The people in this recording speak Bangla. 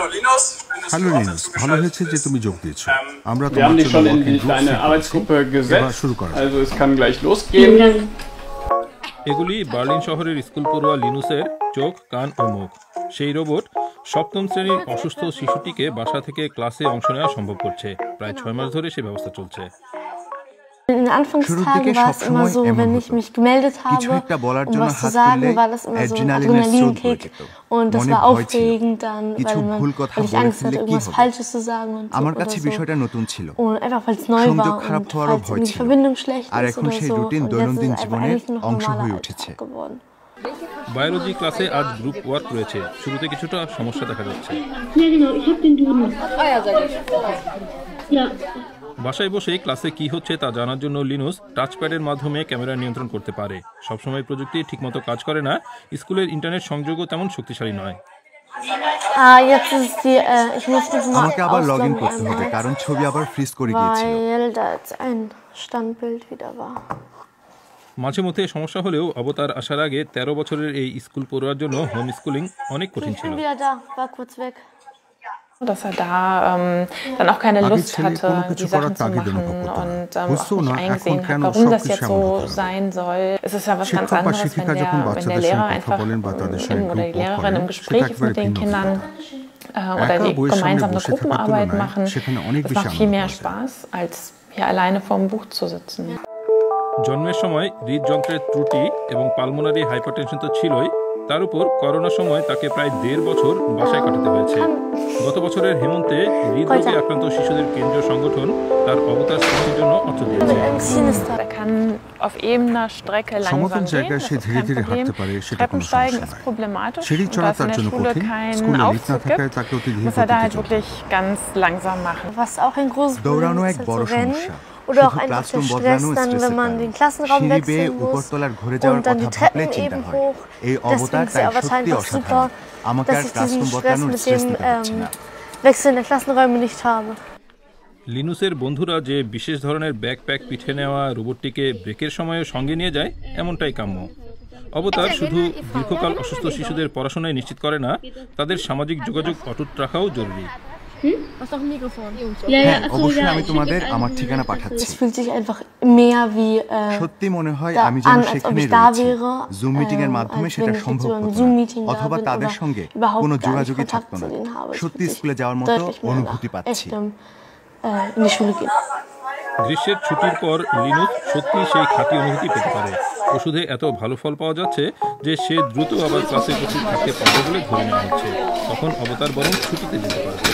হ্যালো লিনুস, ভালো হয়েছে যে তুমি যোগ দিয়েছো। আমরা Wir haben dich schon in deine Arbeitsgruppe gesetzt, also es kann gleich losgehen. এগুলি বার্লিন শহরের স্কুল পড়ুয়া লিনুসের চোখ, কান ও মুখ। সেই রোবট সপ্তম শ্রেণীর অসুস্থ শিশুটিকে বাসা থেকে ক্লাসে অংশ নেওয়া সম্ভব করছে। প্রায় 6 মাস ধরে সে ব্যবস্থা চলছে। In den Anfangstagen war es immer so, wenn ich mich gemeldet habe, um was zu sagen, war das immer so ein Adrenalinkick. Und das war aufregend dann, weil ich Angst hatte, irgendwas Falsches zu sagen und so. আমার কাছে বিষয়টা নতুন ছিল। Und einfach, weil es neu war und falls die Verbindung schlecht ist oder so. Und jetzt ist es einfach eigentlich noch normaler Alltag geworden. Biology ক্লাসে আজ গ্রুপ ওয়ার্ক রয়েছে। শুরুতে কিছুটা সমস্যা দেখা যাচ্ছে। Ja, genau, ich habe den Duden. Ja. বাসায় বসে ক্লাসে কি হচ্ছে তা জানার জন্য লিনুস টাচপ্যাডের মাধ্যমে ক্যামেরা নিয়ন্ত্রণ করতে পারে। সবসময় প্রযুক্তি ঠিকমতো কাজ করে না, স্কুলের ইন্টারনেট সংযোগও তেমন শক্তিশালী নয়। আমাকে আবার লগইন করতে হবে কারণ ছবি আবার ফ্রিজ করে গিয়েছিল। মাঝে মধ্যে সমস্যা হলেও অবতার আসার আগে 13 বছরের এই স্কুল পড়ুয়ার জন্য হোম স্কুলিং অনেক কঠিন ছিল। Dass er da dann auch keine Lust hatte, die Sachen zu machen und auch nicht eingesehen hat, warum das jetzt so sein soll. Es ist ja was ganz anderes, wenn der Lehrer einfach oder die Lehrerin im Gespräch ist mit den Kindern oder die gemeinsam eine Gruppenarbeit machen. Das macht viel mehr Spaß, als hier alleine vor dem Buch zu sitzen. জন্মের সময় হৃদযন্ত্রের ত্রুটি এবং পালমোনারি হাইপারটেনশন তো ছিলই, তার উপর করোনার সময় তাকে প্রায় 1.5 বছর বাসায় কাটাতে হয়েছে। গত বছরের হেমন্তে হৃদরোগে আক্রান্ত শিশুদের কেন্দ্রীয় সংগঠন তার অবতার সৃষ্টির জন্য অর্থ দিয়েছে। সমতল জায়গায় সে ধীরে ধীরে হাঁটতে পারে, সেটা কোনো সমস্যা নয়। সিঁড়ি চড়া তার জন্য কঠিন, স্কুলে লিফট না থাকায় তাকে অতি ধীরে দৌড়ানো এক বড় সমস্যা। Oder auch einfach der Stress dann, wenn man den Klassenraum wechseln muss und dann die Treppen eben hoch. Deswegen ist ja wahrscheinlich auch super, dass ich diesen Stress mit dem Wechseln der Klassenräume nicht habe. লিনুসের বন্ধুরা যে বিশেষ ধরনের ব্যাকপ্যাক পিঠে নেওয়া রোবটটিকে ব্রেকের সময়ও সঙ্গে নিয়ে যায়, এমনটাই কাম্য। অবতার শুধু দীর্ঘকাল অসুস্থ শিশুদের পড়াশোনায় নিশ্চিত করে না, তাদের সামাজিক যোগাযোগ অটুট রাখাও জরুরি। অবশ্যই আমি তোমাদের আমার ঠিকানা পাঠাচ্ছি। সত্যি মনে হয় আমি যেন সেখানে রয়েছি। জুম মিটিং এর মাধ্যমে সেটা সম্ভব হতো না, অথবা তাদের সঙ্গে কোনো যোগাযোগই থাকতো না। সত্যি স্কুলে যাওয়ার মতো অনুভূতি পাচ্ছি। গ্রীষ্মের ছুটির পর লিনুস সত্যি সেই খাঁটি অনুভূতি পেতে পারে। ওষুধে এত ভালো ফল পাওয়া যাচ্ছে যে সে দ্রুত আবার ক্লাসে উপস্থিত থাকতে পারবে বলে ধরে নেওয়া হচ্ছে। তখন অবতার বরং ছুটিতে যেতে পারবে।